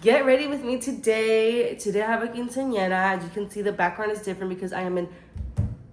Get ready with me today. Today I have a quinceañera. As you can see, the background is different because I am in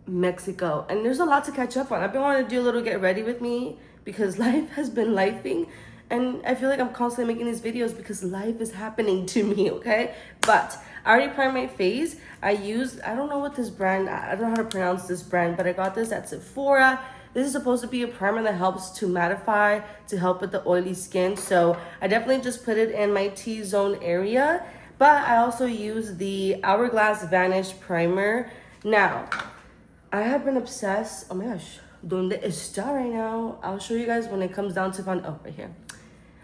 Mexico. And there's a lot to catch up on. I've been wanting to do a little get ready with me because life has been lifing. And I feel like I'm constantly making these videos because life is happening to me, okay? But I already primed my face. I don't know what this brand, I don't know how to pronounce this brand, but I got this at Sephora. This is supposed to be a primer that helps to mattify, to help with the oily skin. So I definitely just put it in my T-zone area. But I also use the Hourglass Vanish primer. Now, I have been obsessed. Oh my gosh, donde está right now? I'll show you guys when it comes down to right here.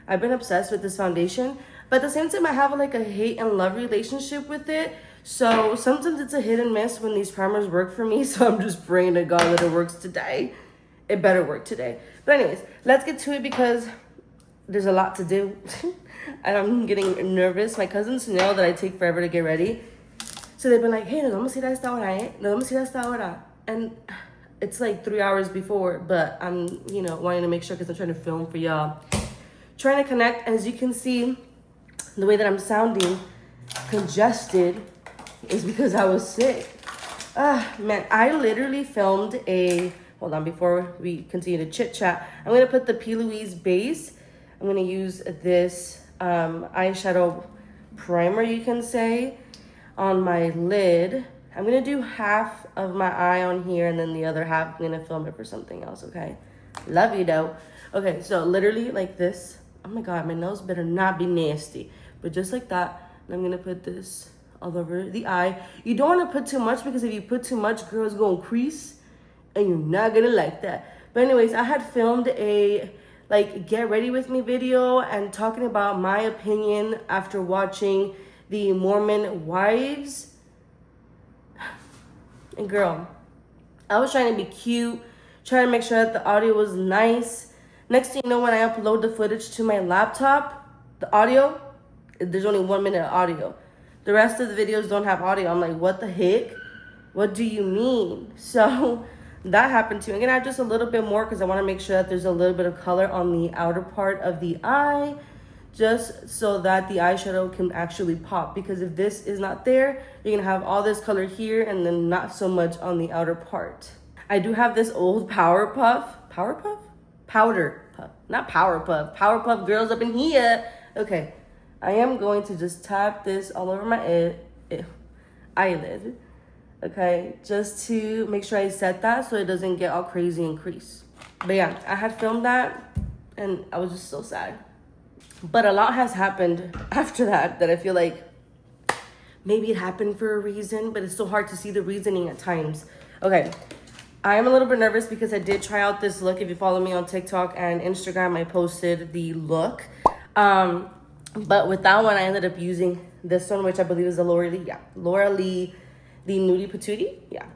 I've been obsessed with this foundation. But at the same time, I have like a hate and love relationship with it. So sometimes it's a hit and miss when these primers work for me. So I'm just praying to God that it works today. It better work today. But anyways, let's get to it because there's a lot to do. And I'm getting nervous. My cousins know that I take forever to get ready. So they've been like, hey, nos vamos a ir a esta hora, eh? Nos vamos a ir a esta hora. And it's like 3 hours before, but I'm, wanting to make sure because I'm trying to film for y'all. Trying to connect. As you can see, the way that I'm sounding congested is because I was sick. Man, I literally filmed hold on, before we continue to chit chat, I'm gonna put the P. Louise base. I'm gonna use this eyeshadow primer, you can say, on my lid. I'm gonna do half of my eye on here and then the other half, I'm gonna film it for something else, okay? Love you though. Okay, so literally like this. Oh my God, my nose better not be nasty. But just like that, and I'm gonna put this all over the eye. You don't wanna put too much because if you put too much, girl, it's gonna crease. And you're not gonna like that. But anyways, I had filmed a get ready with me video and talking about my opinion after watching the Mormon Wives. And girl, I was trying to be cute, trying to make sure that the audio was nice. Next thing you know, when I upload the footage to my laptop, the audio, there's only 1 minute of audio. The rest of the videos don't have audio. I'm like, what the heck? What do you mean? So that happened too. I'm gonna add just a little bit more because I want to make sure that there's a little bit of color on the outer part of the eye, just so that the eyeshadow can actually pop. Because if this is not there, you're gonna have all this color here and then not so much on the outer part. I do have this old Powder Puff, not Power Puff girls up in here. Okay, I am going to just tap this all over my eyelid. Okay, just to make sure I set that so it doesn't get all crazy and crease. But yeah, I had filmed that and I was just so sad. But a lot has happened after that I feel like maybe it happened for a reason, but it's so hard to see the reasoning at times. Okay, I am a little bit nervous because I did try out this look. If you follow me on TikTok and Instagram, I posted the look. But with that one, I ended up using this one, which I believe is the Laura Lee. The Nudie Patootie, yeah.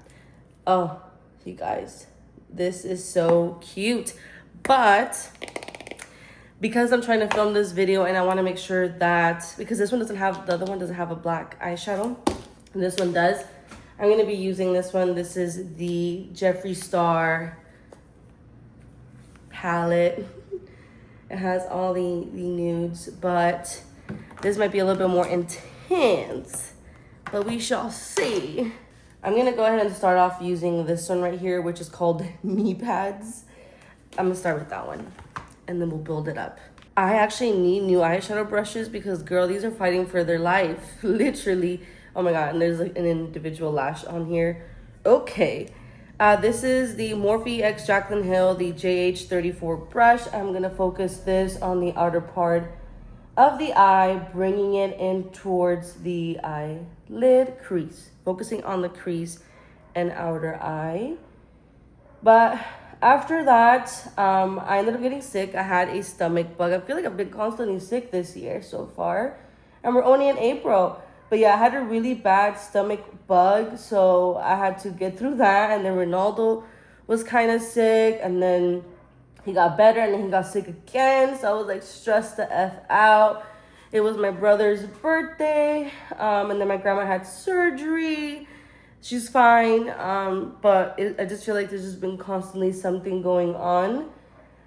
Oh, you guys, this is so cute. But because I'm trying to film this video and I want to make sure that, because this one doesn't have, the other one doesn't have a black eyeshadow, and this one does, I'm going to be using this one. This is the Jeffree Star palette. It has all the nudes, but this might be a little bit more intense. But we shall see. I'm gonna go ahead and start off using this one right here, which is called Knee Pads. I'm gonna start with that one and then we'll build it up. I actually need new eyeshadow brushes because girl, these are fighting for their life, literally. Oh my God, and there's like an individual lash on here. Okay, this is the Morphe X Jaclyn Hill, the JH34 brush. I'm gonna focus this on the outer part of the eye, bringing it in towards the eyelid crease, focusing on the crease and outer eye. But after that, I ended up getting sick. I had a stomach bug. I feel like I've been constantly sick this year so far, and we're only in April. But yeah, I had a really bad stomach bug, so I had to get through that. And then Ronaldo was kind of sick, and then he got better and then he got sick again. So I was like stressed the F out. It was my brother's birthday. And then my grandma had surgery. She's fine. But I just feel like there's just been constantly something going on.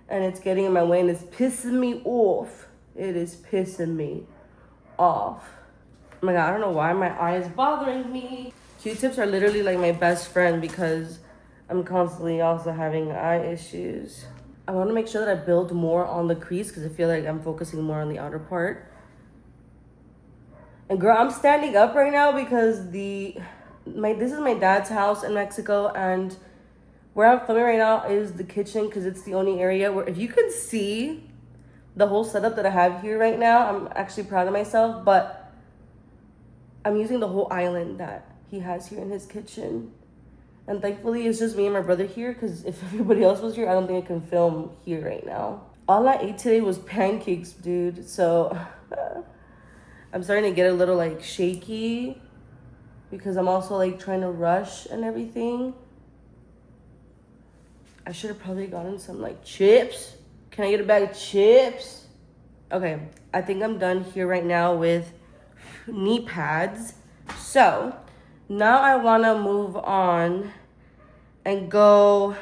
And it's getting in my way and it's pissing me off. It is pissing me off. Oh my god, I don't know why my eye is bothering me. Q-tips are literally like my best friend because I'm constantly also having eye issues. I want to make sure that I build more on the crease because I feel like I'm focusing more on the outer part. And girl, I'm standing up right now because this is my dad's house in Mexico, and where I'm filming right now is the kitchen because it's the only area where, if you could see the whole setup that I have here right now, I'm actually proud of myself, but I'm using the whole island that he has here in his kitchen. And thankfully it's just me and my brother here because if everybody else was here, I don't think I can film here right now. All I ate today was pancakes, dude. So I'm starting to get a little like shaky because I'm also like trying to rush and everything. I should have probably gotten some like chips. Can I get a bag of chips? Okay, I think I'm done here right now with knee pads. So now I want to move on and go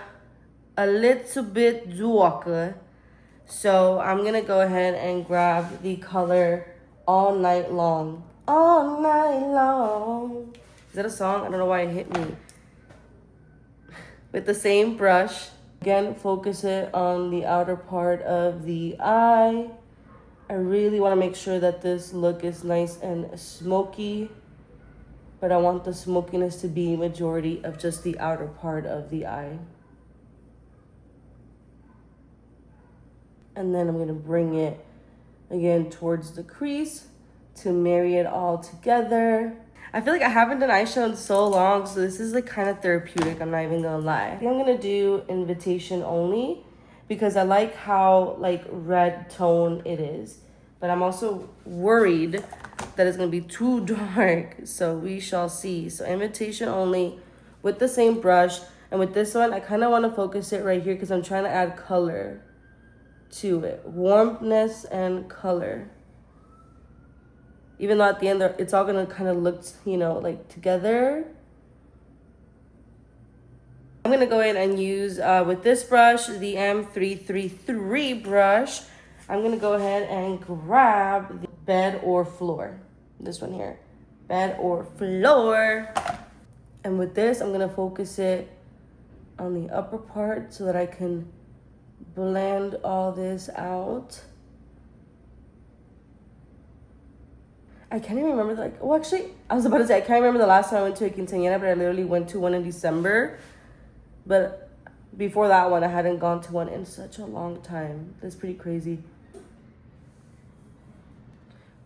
a little bit darker. So I'm going to go ahead and grab the color All Night Long. All Night Long. Is that a song? I don't know why it hit me. With the same brush. Again, focus it on the outer part of the eye. I really want to make sure that this look is nice and smoky. But I want the smokiness to be majority of just the outer part of the eye. And then I'm going to bring it again towards the crease to marry it all together. I feel like I haven't done eyeshadow in so long, so this is like kind of therapeutic, I'm not even gonna lie. I think I'm gonna do invitation only because I like how like red tone it is. But I'm also worried that it's gonna be too dark, so we shall see. So invitation only with the same brush. And with this one, I kind of want to focus it right here because I'm trying to add color to it. Warmness and color. Even though at the end, it's all going to kind of look, you know, like together. I'm going to go in and use, with this brush, the M333 brush, I'm going to go ahead and grab the bed or floor. This one here. Bed or floor. And with this, I'm going to focus it on the upper part so that I can blend all this out. I can't even remember, like, oh, actually, I was about to say, I can't remember the last time I went to a quinceañera, but I literally went to one in December. But before that one, I hadn't gone to one in such a long time. That's pretty crazy.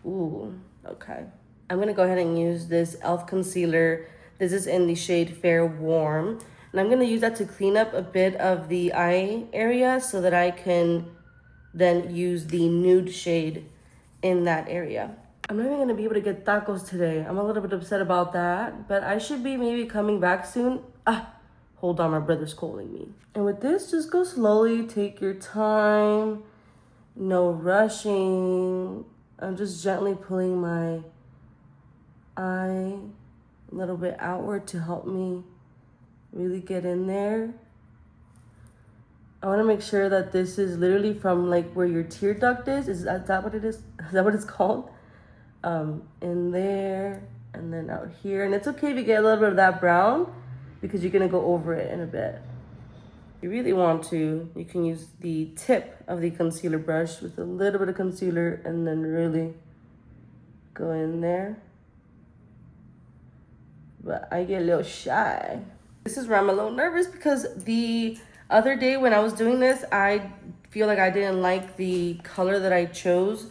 Ooh, okay. I'm gonna go ahead and use this e.l.f. concealer. This is in the shade Fair Warm. And I'm gonna use that to clean up a bit of the eye area so that I can then use the nude shade in that area. I'm not even gonna be able to get tacos today. I'm a little bit upset about that, but I should be maybe coming back soon. Hold on, my brother's calling me. And with this, just go slowly, take your time, no rushing. I'm just gently pulling my eye a little bit outward to help me really get in there. I wanna make sure that this is literally from like where your tear duct is. Is that what it is? Is that what it's called? In there and then out here. And it's okay if you get a little bit of that brown because you're gonna go over it in a bit. If you really want to, you can use the tip of the concealer brush with a little bit of concealer and then really go in there. But I get a little shy. This is where I'm a little nervous because the other day when I was doing this, I feel like I didn't like the color that I chose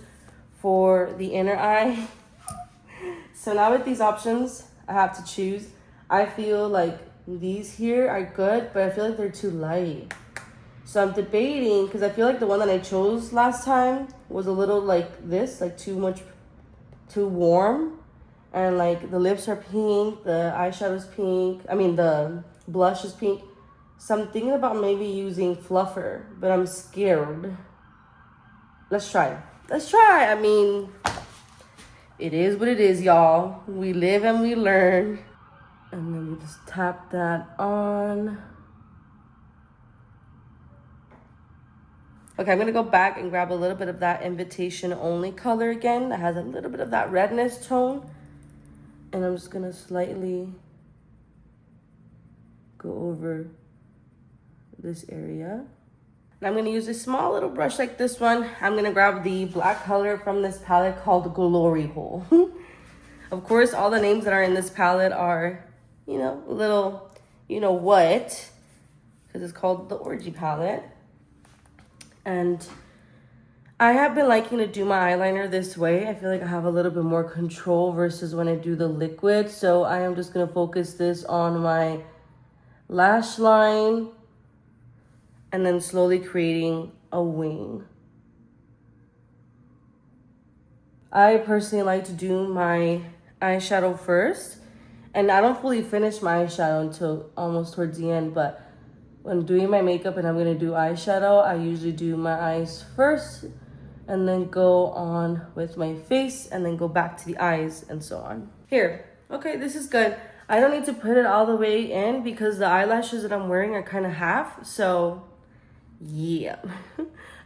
for the inner eye. So now with these options, I have to choose. I feel like these here are good, but I feel like they're too light. So I'm debating, because I feel like the one that I chose last time was a little like this, like too warm. And like the lips are pink, the eyeshadow's pink. I mean, the blush is pink. So I'm thinking about maybe using fluffer, but I'm scared. Let's try. Let's try. I mean, it is what it is, y'all. We live and we learn. And then we just tap that on. Okay, I'm gonna go back and grab a little bit of that invitation only color again that has a little bit of that redness tone. And I'm just gonna slightly go over this area. And I'm gonna use a small little brush like this one. I'm gonna grab the black color from this palette called Glory Hole. Of course, all the names that are in this palette are, you know, a little, you know what, because it's called the Orgy palette. And I have been liking to do my eyeliner this way. I feel like I have a little bit more control versus when I do the liquid. So I am just gonna focus this on my lash line and then slowly creating a wing. I personally like to do my eyeshadow first, and I don't fully finish my eyeshadow until almost towards the end, but when doing my makeup and I'm gonna do eyeshadow, I usually do my eyes first and then go on with my face and then go back to the eyes and so on. Here, okay, this is good. I don't need to put it all the way in because the eyelashes that I'm wearing are kind of half, so yeah.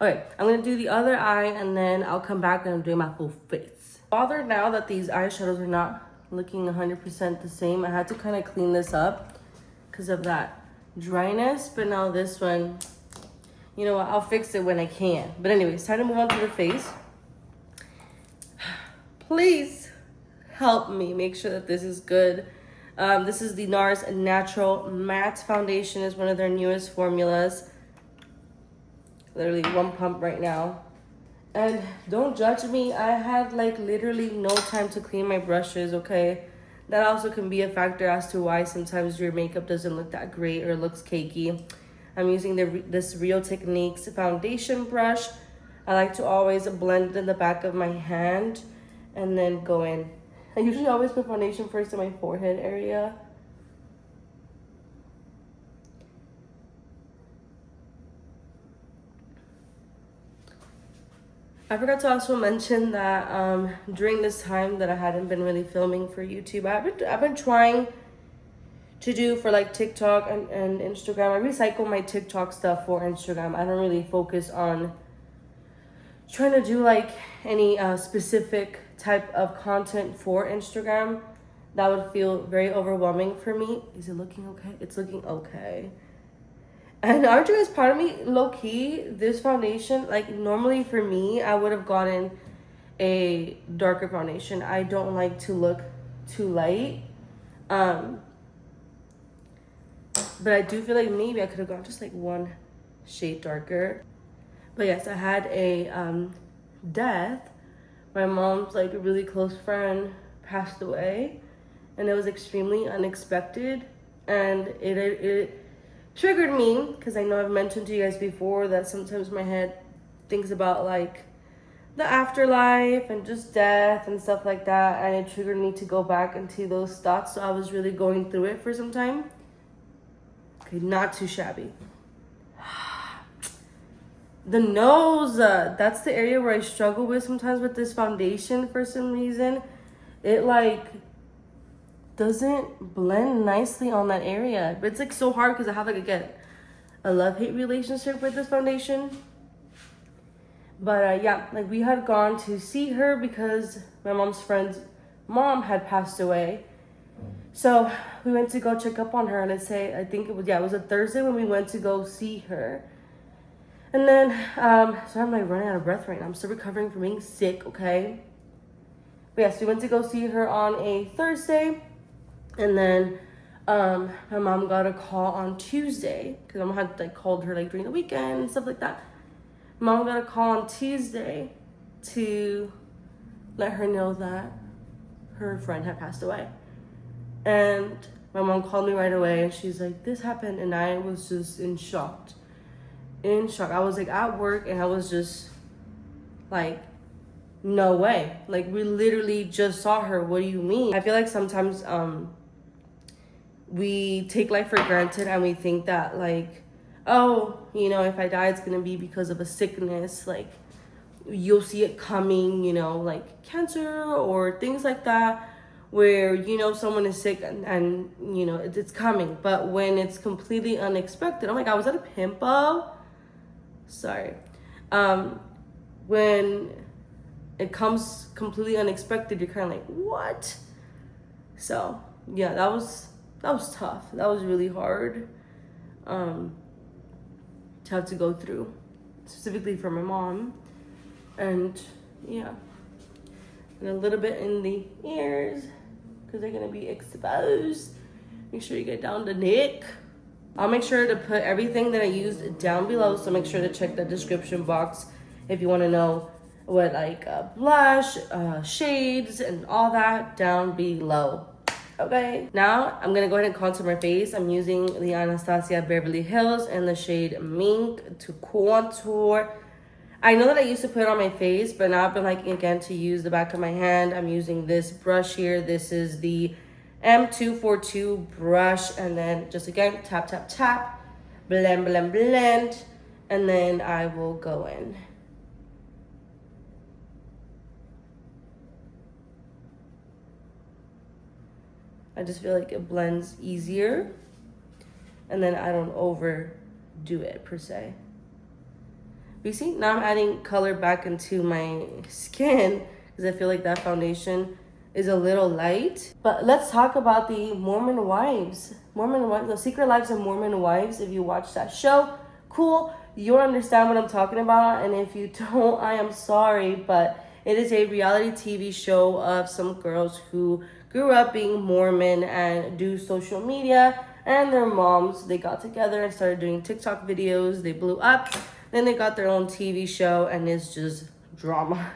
Okay, I'm gonna do the other eye and then I'll come back and I'm doing my full face. Bothered now that these eyeshadows are not looking 100% the same. I had to kind of clean this up because of that dryness, but now this one, you know what, I'll fix it when I can. But anyways, time to move on to the face. Please help me make sure that this is good. This is the Nars Natural Matte Foundation. Is one of their newest formulas. Literally one pump right now. And don't judge me, I had like literally no time to clean my brushes, okay? That also can be a factor as to why sometimes your makeup doesn't look that great or looks cakey. I'm using this Real Techniques foundation brush. I like to always blend it in the back of my hand and then go in. I usually always put foundation first in my forehead area. I forgot to also mention that during this time that I hadn't been really filming for YouTube, I've been trying to do for like TikTok and Instagram. I recycle my TikTok stuff for Instagram. I don't really focus on trying to do like any specific type of content for Instagram. That would feel very overwhelming for me. Is it looking okay? It's looking okay. And aren't you guys proud of me? Low-key, this foundation, like normally for me, I would have gotten a darker foundation. I don't like to look too light. But I do feel like maybe I could have gone just like one shade darker. But yes, I had a death. My mom's like a really close friend passed away. And it was extremely unexpected. And it triggered me because I know I've mentioned to you guys before that sometimes my head thinks about like the afterlife and just death and stuff like that, and it triggered me to go back into those thoughts. So I was really going through it for some time. Okay, not too shabby. The nose, that's the area where I struggle with sometimes with this foundation for some reason. It like doesn't blend nicely on that area. But it's like so hard because I have like again a love-hate relationship with this foundation. But yeah, like we had gone to see her because my mom's friend's mom had passed away. So we went to go check up on her, and I think it was a Thursday when we went to go see her. And then so I'm like running out of breath right now. I'm still recovering from being sick, okay? But yes, we went to go see her on a Thursday. And then my mom got a call on Tuesday because my mom had like called her like during the weekend and stuff like that. Mom got a call on Tuesday to let her know that her friend had passed away. And my mom called me right away and she's like, this happened. And I was just in shock. I was like at work and I was just like, no way. Like we literally just saw her. What do you mean? I feel like sometimes we take life for granted and we think that like, oh, you know, if I die, it's going to be because of a sickness. Like you'll see it coming, you know, like cancer or things like that where, you know, someone is sick and you know, it's coming. But when it's completely unexpected, oh my God, was that a pimple? Sorry. When it comes completely unexpected, you're kind of like, what? So yeah, that was tough. That was really hard to have to go through, specifically for my mom. And yeah, and a little bit in the ears because they're gonna be exposed. Make sure you get down the neck. I'll make sure to put everything that I used down below, so make sure to check the description box if you want to know what like blush, shades, and all that down below. Okay, now I'm gonna go ahead and contour my face. I'm using the Anastasia Beverly Hills in the shade Mink to contour. I know that I used to put it on my face, but now I've been liking again to use the back of my hand. I'm using this brush here. This is the M242 brush, and then just again, tap, tap, tap, blend, blend, blend, and then I will go in. I just feel like it blends easier, and then I don't overdo it per se. You see, now I'm adding color back into my skin because I feel like that foundation is a little light. But let's talk about the Mormon Wives. The Secret Lives of Mormon Wives. If you watch that show, cool, you'll understand what I'm talking about. And if you don't, I am sorry, but it is a reality TV show of some girls who grew up being Mormon and do social media, and their moms, they got together and started doing TikTok videos. They blew up. Then they got their own TV show, and it's just drama.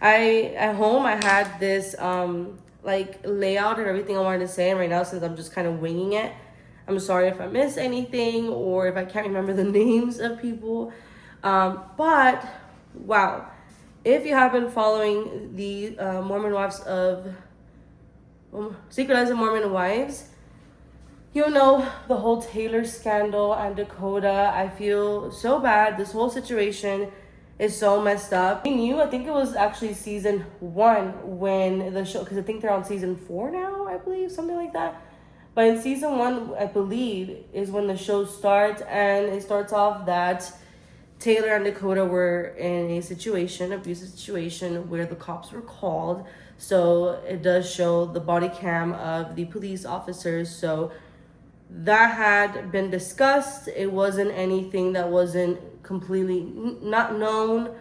At home, I had this like layout of everything I wanted to say, and right now, since I'm just kind of winging it, I'm sorry if I miss anything or if I can't remember the names of people. But wow, if you have been following the Mormon Wives of Secret Lives of Mormon Wives, you know the whole Taylor scandal and Dakota. I feel so bad. This whole situation is so messed up. I think it was actually season 1 when the show, because I think they're on season 4 now, I believe, something like that. But in season 1, I believe, is when the show starts, and it starts off that Taylor and Dakota were in a abusive situation, where the cops were called. So it does show the body cam of the police officers. So that had been discussed. It wasn't anything that wasn't completely not known.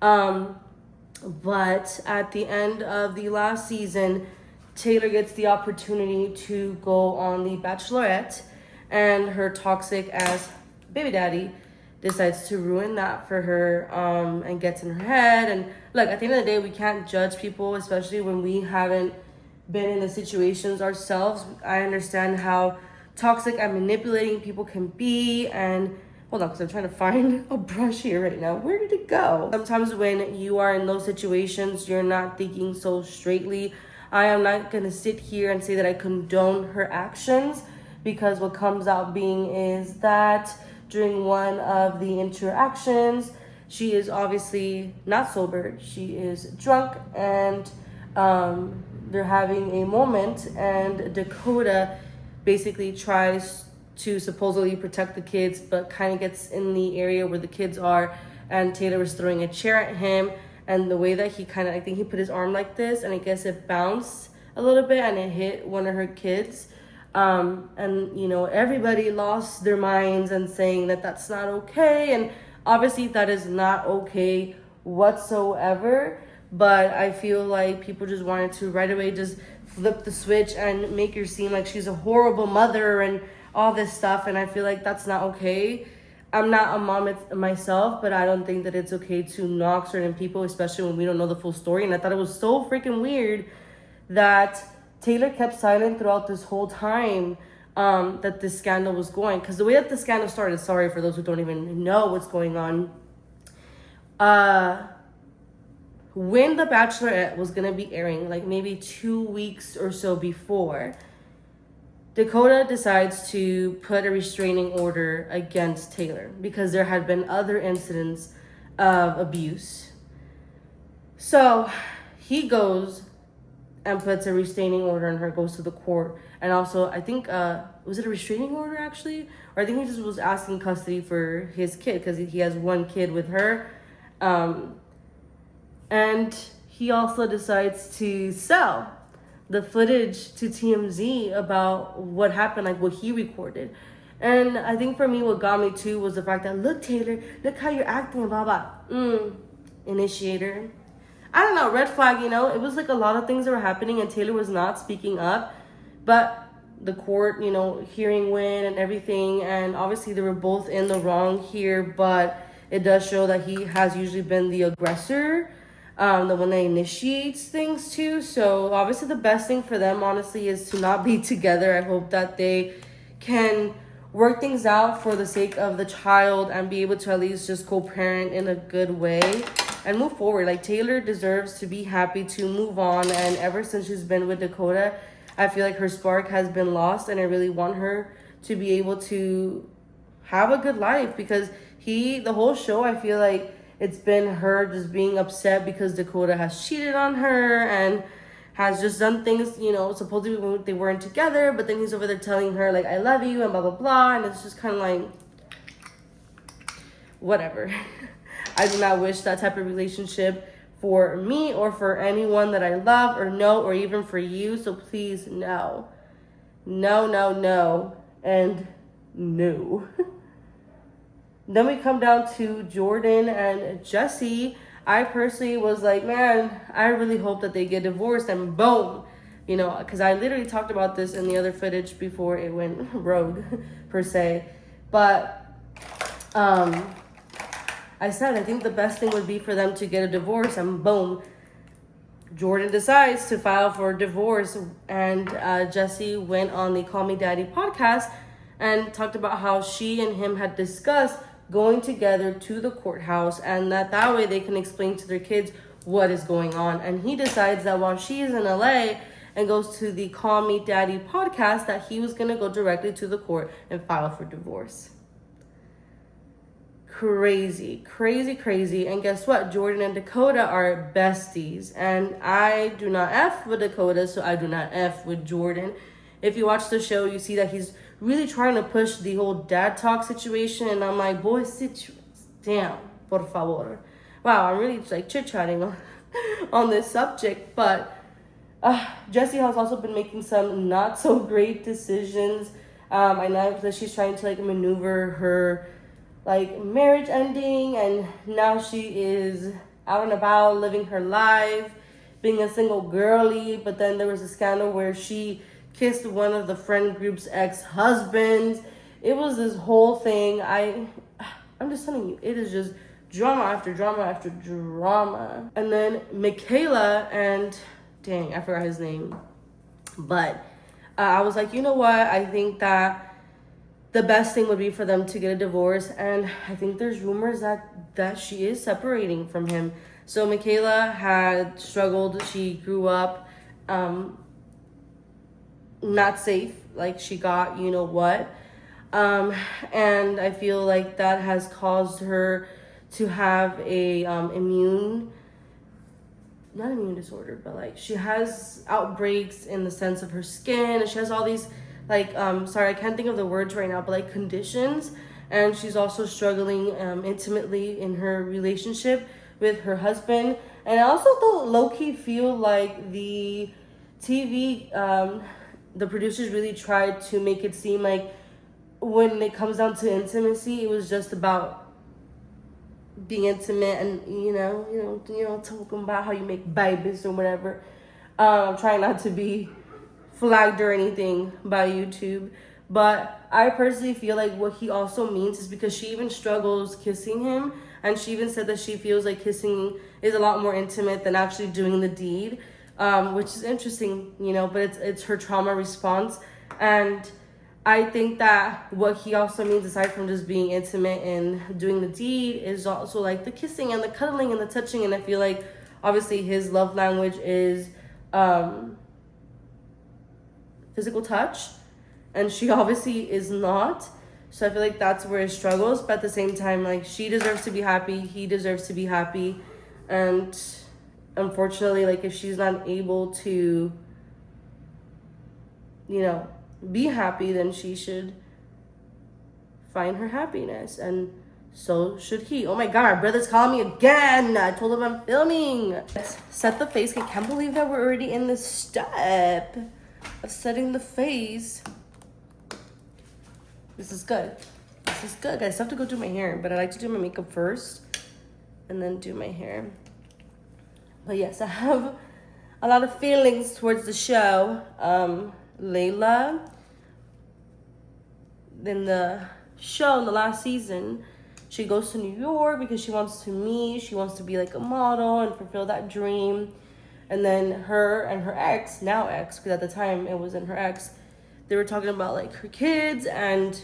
But at the end of the last season, Taylor gets the opportunity to go on The Bachelorette, and her toxic ass baby daddy decides to ruin that for her, and gets in her head. And look, at the end of the day, we can't judge people, especially when we haven't been in the situations ourselves. I understand how toxic and manipulating people can be. And hold on, because I'm trying to find a brush here right now. Where did it go? Sometimes when you are in those situations, you're not thinking so straightly. I am not going to sit here and say that I condone her actions, because what comes out being is that during one of the interactions, she is obviously not sober. She is drunk, and they're having a moment, and Dakota basically tries to supposedly protect the kids, but kind of gets in the area where the kids are, and Taylor was throwing a chair at him, and the way that he kind of, I think he put his arm like this, and I guess it bounced a little bit, and it hit one of her kids. And you know, everybody lost their minds and saying that that's not okay, and obviously that is not okay whatsoever. But I feel like people just wanted to right away just flip the switch and make her seem like she's a horrible mother and all this stuff, and I feel like that's not okay. I'm not a mom myself, but I don't think that it's okay to knock certain people, especially when we don't know the full story. And I thought it was so freaking weird that Taylor kept silent throughout this whole time that this scandal was going. Because the way that the scandal started, sorry for those who don't even know what's going on, when The Bachelorette was going to be airing, like maybe 2 weeks or so before, Dakota decides to put a restraining order against Taylor because there had been other incidents of abuse. So he goes and puts a restraining order on her, goes to the court. And also, I think, was it a restraining order actually? Or I think he just was asking custody for his kid because he has one kid with her. And he also decides to sell the footage to TMZ about what happened, like what he recorded. And I think for me, what got me too was the fact that, look, Taylor, look how you're acting, blah, blah. Initiator. I don't know, red flag, you know? It was like a lot of things that were happening and Taylor was not speaking up. But the court, you know, hearing win and everything. And obviously they were both in the wrong here, but it does show that he has usually been the aggressor, the one that initiates things too. So obviously the best thing for them, honestly, is to not be together. I hope that they can work things out for the sake of the child and be able to at least just co-parent in a good way and move forward. Like, Taylor deserves to be happy to move on. And ever since she's been with Dakota, I feel like her spark has been lost, and I really want her to be able to have a good life, because the whole show, I feel like it's been her just being upset because Dakota has cheated on her and has just done things, you know, supposedly they weren't together, but then he's over there telling her, like, I love you and blah, blah, blah. And it's just kind of like, whatever. I do not wish that type of relationship for me or for anyone that I love or know, or even for you. So please, no. No, no, no, and no. Then we come down to Jordan and Jesse. I personally was like, man, I really hope that they get divorced, and boom. You know, because I literally talked about this in the other footage before it went rogue, per se. But I said I think the best thing would be for them to get a divorce, and boom, Jordan decides to file for divorce. And Jesse went on the Call Me Daddy podcast and talked about how she and him had discussed going together to the courthouse, and that way they can explain to their kids what is going on. And he decides that while she is in LA and goes to the Call Me Daddy podcast, that he was going to go directly to the court and file for divorce. Crazy, crazy, crazy. And guess what? Jordan and Dakota are besties. And I do not F with Dakota, so I do not F with Jordan. If you watch the show, you see that he's really trying to push the whole dad talk situation. And I'm like, boy, sit down, por favor. Wow, I'm really like chit-chatting on this subject. But Jessie has also been making some not so great decisions. I know that she's trying to like maneuver her like marriage ending, and now she is out and about living her life, being a single girly. But then there was a scandal where she kissed one of the friend group's ex-husbands. It was this whole thing. I'm just telling you, it is just drama after drama after drama. And then Michaela and, dang, I forgot his name. But I was like, you know what? I think that the best thing would be for them to get a divorce. And I think there's rumors that she is separating from him. So Michaela had struggled. She grew up not safe. Like, she got you know what. And I feel like that has caused her to have a not immune disorder, but like she has outbreaks in the sense of her skin, and she has all these like sorry, I can't think of the words right now, but like conditions. And she's also struggling intimately in her relationship with her husband. And I also low-key feel like the TV the producers really tried to make it seem like when it comes down to intimacy, it was just about being intimate and you know talking about how you make babies or whatever. Trying not to be flagged or anything by YouTube, but I personally feel like what he also means is because she even struggles kissing him, and she even said that she feels like kissing is a lot more intimate than actually doing the deed, which is interesting, you know, but it's her trauma response. And I think that what he also means, aside from just being intimate and doing the deed, is also like the kissing and the cuddling and the touching. And I feel like obviously his love language is physical touch, and she obviously is not. So I feel like that's where it struggles. But at the same time, like, she deserves to be happy, he deserves to be happy, and unfortunately, like if she's not able to, you know, be happy, then she should find her happiness, and so should he. Oh my god, my brother's calling me again. I told him I'm filming. Let's set the face. I can't believe that we're already in this step of setting the face. This is good. This is good, guys. I have to go do my hair, but I like to do my makeup first and then do my hair. But yes, I have a lot of feelings towards the show. Layla, in the show, in the last season, she goes to New York because she wants to meet, she wants to be like a model and fulfill that dream. And then her and her ex, now ex, because at the time it wasn't her ex, they were talking about like her kids, and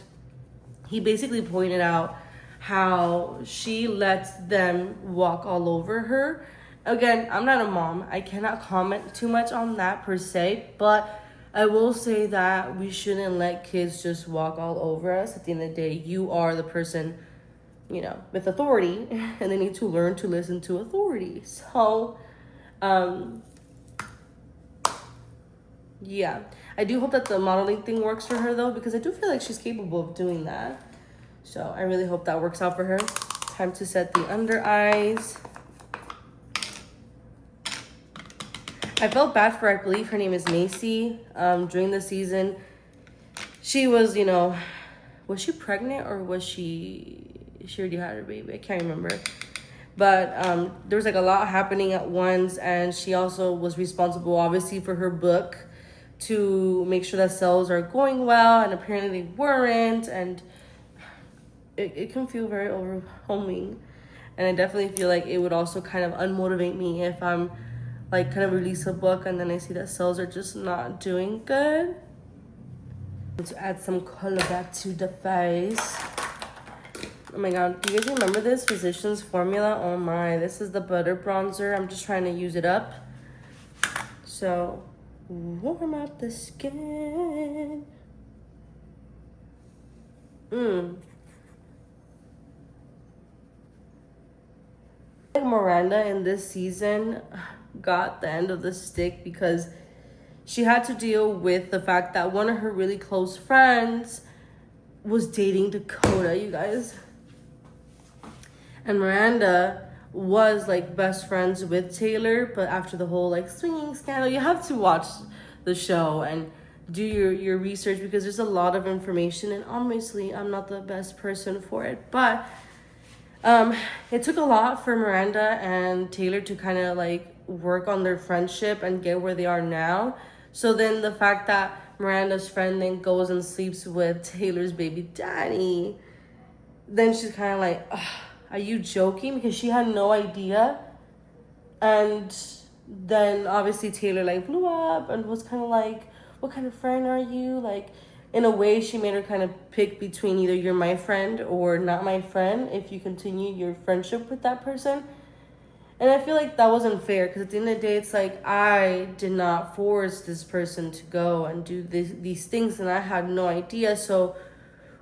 he basically pointed out how she lets them walk all over her. Again, I'm not a mom. I cannot comment too much on that per se, but I will say that we shouldn't let kids just walk all over us. At the end of the day, you are the person, you know, with authority, and they need to learn to listen to authority. So, yeah. I do hope that the modeling thing works for her, though, because I do feel like she's capable of doing that. So I really hope that works out for her. Time to set the under eyes. I felt bad for, I believe her name is Macy. During the season, she was, you know, was she pregnant or was she already had her baby? I can't remember. But there was like a lot happening at once, and she also was responsible, obviously, for her book to make sure that sales are going well, and apparently they weren't, and it can feel very overwhelming. And I definitely feel like it would also kind of unmotivate me if I'm like kind of release a book and then I see that sales are just not doing good. To add some color back to the face. Oh my god, do you guys remember this Physicians Formula? Oh my, this is the butter bronzer. I'm just trying to use it up. So, warm up the skin. Like Miranda in this season got the end of the stick because she had to deal with the fact that one of her really close friends was dating Dakota, you guys. And Miranda was like best friends with Taylor, but after the whole like swinging scandal, you have to watch the show and do your research because there's a lot of information, and obviously I'm not the best person for it, but it took a lot for Miranda and Taylor to kind of like work on their friendship and get where they are now. So then the fact that Miranda's friend then goes and sleeps with Taylor's baby daddy, then she's kind of like, are you joking? Because she had no idea. And then obviously Taylor like blew up and was kind of like, what kind of friend are you? Like, in a way, she made her kind of pick between either you're my friend or not my friend if you continue your friendship with that person. And I feel like that wasn't fair because at the end of the day, it's like I did not force this person to go and do these things, and I had no idea. So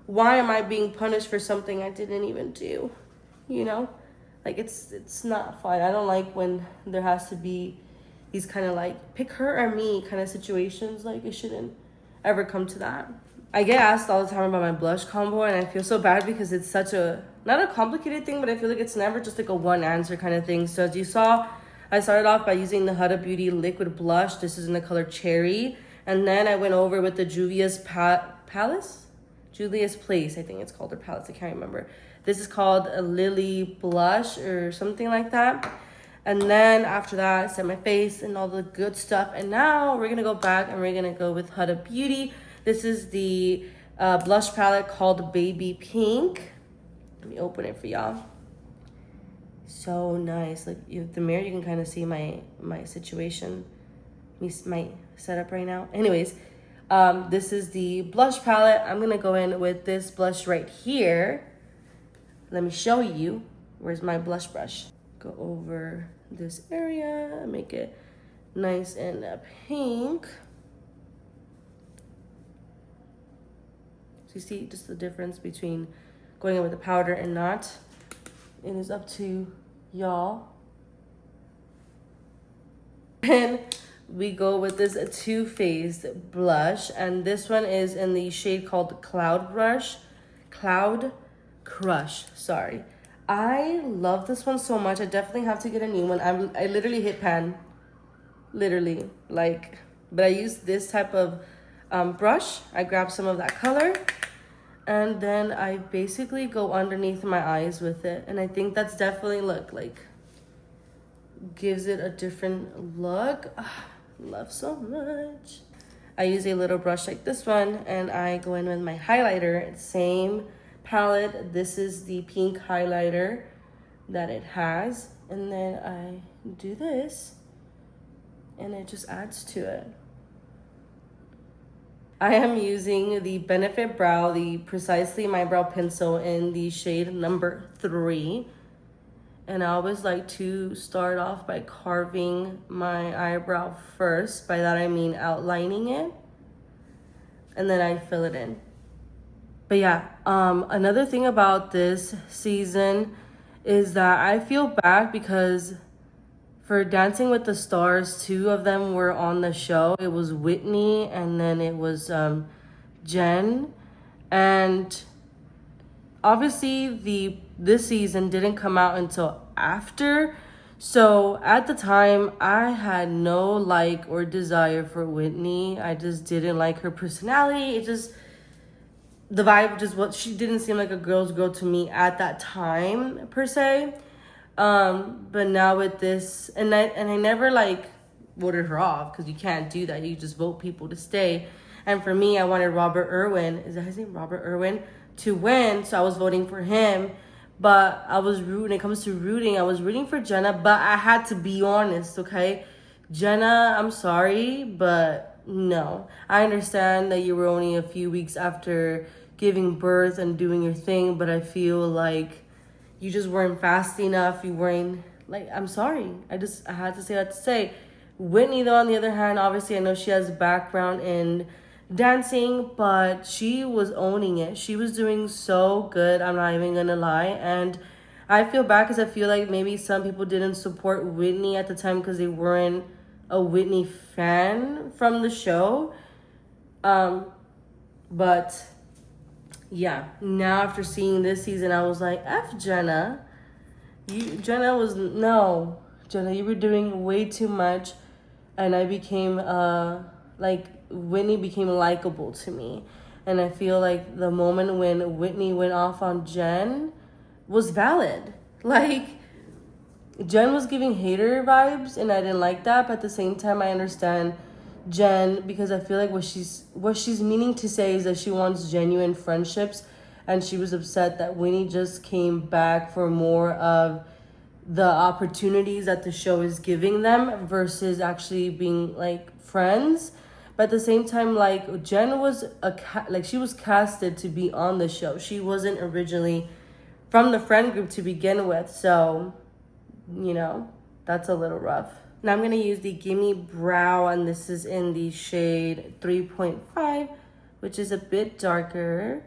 why am I being punished for something I didn't even do? You know? Like, it's not fun. I don't like when there has to be these kind of like pick her or me kind of situations. Like, it shouldn't ever come to that. I get asked all the time about my blush combo, and I feel so bad because it's such a, not a complicated thing, but I feel like it's never just like a one answer kind of thing. So as you saw, I started off by using the Huda Beauty liquid blush. This is in the color Cherry. And then I went over with the Juvias Palace? Juvia's Place, I think it's called, or Palace, I can't remember. This is called a Lily Blush or something like that. And then after that, I set my face and all the good stuff. And now we're gonna go back and we're gonna go with Huda Beauty. This is the blush palette called Baby Pink. Let me open it for y'all. So nice. Like, with the mirror, you can kind of see my situation, my setup right now. Anyways, this is the blush palette. I'm gonna go in with this blush right here. Let me show you. Where's my blush brush? Go over this area, make it nice and pink. So you see just the difference between going in with the powder and not. It is up to y'all. And we go with this Too Faced blush, and this one is in the shade called Cloud Crush, sorry. I love this one so much. I definitely have to get a new one. I literally hit pan, literally, like, but I use this type of brush. I grab some of that color, and then I basically go underneath my eyes with it, and I think that's definitely gives it a different look. Love so much. I use a little brush like this one, and I go in with my highlighter. Same palette. This is the pink highlighter that it has, and then I do this, and it just adds to it. I am using the Benefit Brow, the Precisely My Brow pencil in the shade number 3. And I always like to start off by carving my eyebrow first. By that I mean outlining it. And then I fill it in. But yeah, another thing about this season is that I feel bad because for Dancing with the Stars, 2 of them were on the show. It was Whitney and then it was Jen. And obviously this season didn't come out until after. So at the time, I had no like or desire for Whitney. I just didn't like her personality. The vibe just what she didn't seem like a girl's girl to me at that time per se. But now with this, and I never like voted her off because you can't do that. You just vote people to stay. And for me, I wanted Robert Irwin. Is that his name? Robert Irwin to win. So I was voting for him. But I was when it comes to rooting, I was rooting for Jenna, but I had to be honest, okay? Jenna, I'm sorry, but no. I understand that you were only a few weeks after giving birth and doing your thing, but I feel like you just weren't fast enough. You weren't, like, I'm sorry. I had to say that to say. Whitney, though, on the other hand, obviously I know she has a background in dancing, but she was owning it. She was doing so good, I'm not even gonna lie. And I feel bad because I feel like maybe some people didn't support Whitney at the time because they weren't a Whitney fan from the show. But yeah, now after seeing this season, I was like, F Jenna. Jenna, you were doing way too much. And I became Whitney became likable to me. And I feel like the moment when Whitney went off on Jen was valid. Like, Jen was giving hater vibes, and I didn't like that. But at the same time, I understand Jen because I feel like what she's meaning to say is that she wants genuine friendships. And she was upset that Whitney just came back for more of the opportunities that the show is giving them versus actually being like friends. But at the same time, like, Jen was she was casted to be on the show. She wasn't originally from the friend group to begin with. So, that's a little rough. Now I'm going to use the Gimme Brow, and this is in the shade 3.5, which is a bit darker.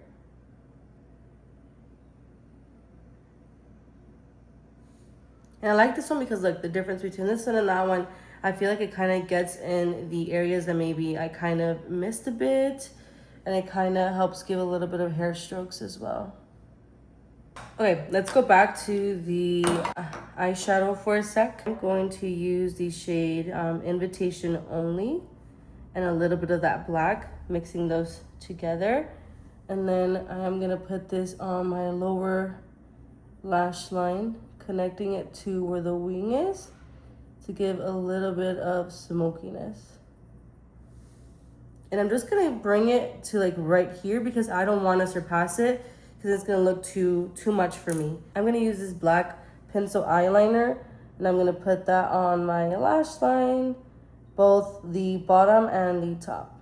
And I like this one because, like, the difference between this one and that one, I feel like it kind of gets in the areas that maybe I kind of missed a bit. And it kind of helps give a little bit of hair strokes as well. Okay, let's go back to the eyeshadow for a sec. I'm going to use the shade Invitation Only and a little bit of that black, mixing those together. And then I'm going to put this on my lower lash line, connecting it to where the wing is to give a little bit of smokiness. And I'm just gonna bring it to like right here because I don't want to surpass it because it's gonna look too much for me. I'm gonna use this black pencil eyeliner and I'm gonna put that on my lash line, both the bottom and the top.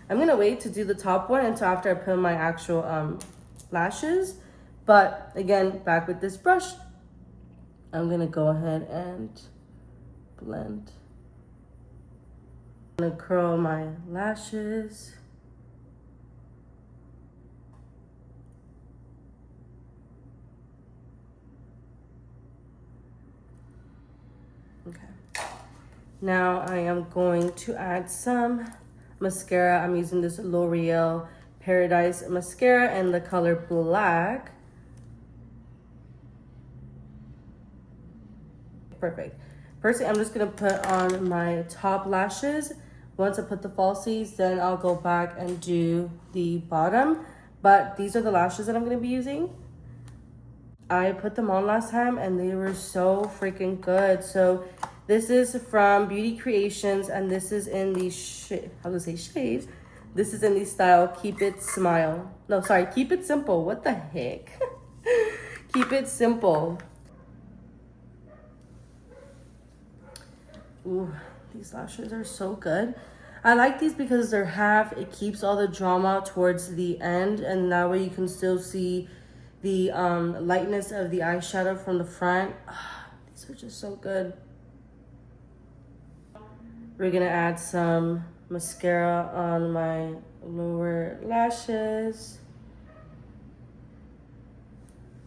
I'm gonna wait to do the top one until after I put my actual lashes. But again, back with this brush, I'm gonna go ahead and blend. I'm gonna curl my lashes. Okay. Now I am going to add some mascara. I'm using this L'Oreal Paradise mascara in the color Black. Perfect. First, I'm just gonna put on my top lashes. Once I put the falsies, then I'll go back and do the bottom. But these are the lashes that I'm gonna be using. I put them on last time and they were so freaking good. So this is from Beauty Creations and this is in the shade. I was gonna say shade. This is in the style Keep It Smile. No, sorry, Keep It Simple. What the heck? Keep It Simple. Ooh, these lashes are so good. I like these because they're half. It keeps all the drama towards the end, and that way you can still see the lightness of the eyeshadow from the front. These are just so good. We're gonna add some mascara on my lower lashes.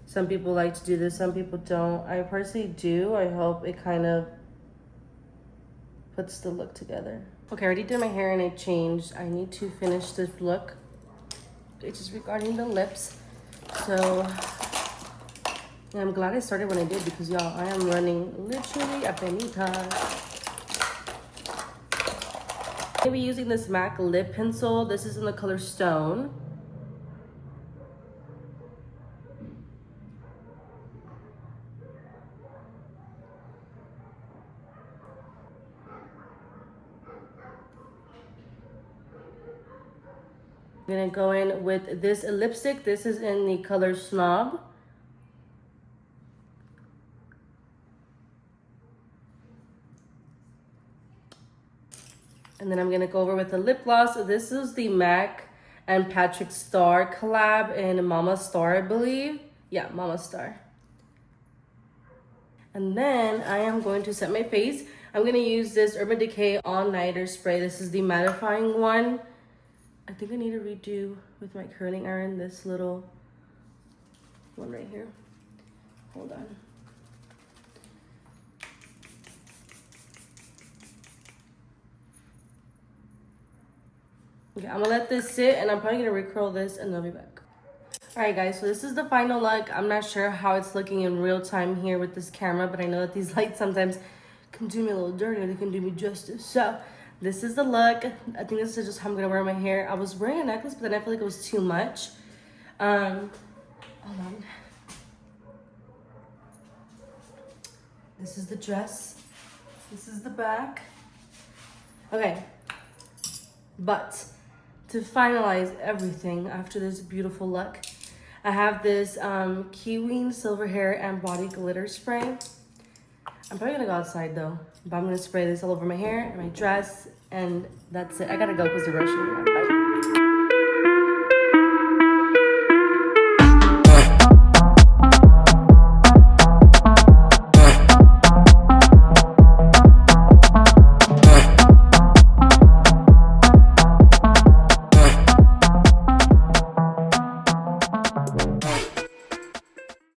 Some people like to do this, some people don't. I personally do. I hope it kind of puts the look together. Okay, I already did my hair and I changed. I need to finish this look. It's just regarding the lips. So, yeah, I'm glad I started when I did because y'all, I am running literally a penita. I'm gonna be using this MAC lip pencil. This is in the color Stone. I'm gonna go in with this lipstick. This is in the color Snob. And then I'm gonna go over with the lip gloss. This is the MAC and Patrick Star collab in Mama Star, I believe. Yeah, Mama Star. And then I am going to set my face. I'm gonna use this Urban Decay All Nighter spray. This is the mattifying one. I think I need to redo with my curling iron this little one right here. Hold on. Okay, I'm gonna let this sit and I'm probably gonna recurl this and I'll be back. All right guys, so this is the final look. I'm not sure how it's looking in real time here with this camera, but I know that these lights sometimes can do me a little dirty or they can do me justice. So this is the look. I think this is just how I'm gonna wear my hair. I was wearing a necklace, but then I feel like it was too much. Hold on. This is the dress. This is the back. Okay, but to finalize everything after this beautiful look, I have this Kiwi Silver Hair and Body Glitter Spray. I'm probably gonna go outside though, but I'm gonna spray this all over my hair and my dress, and that's it. I gotta go because they're rushing me.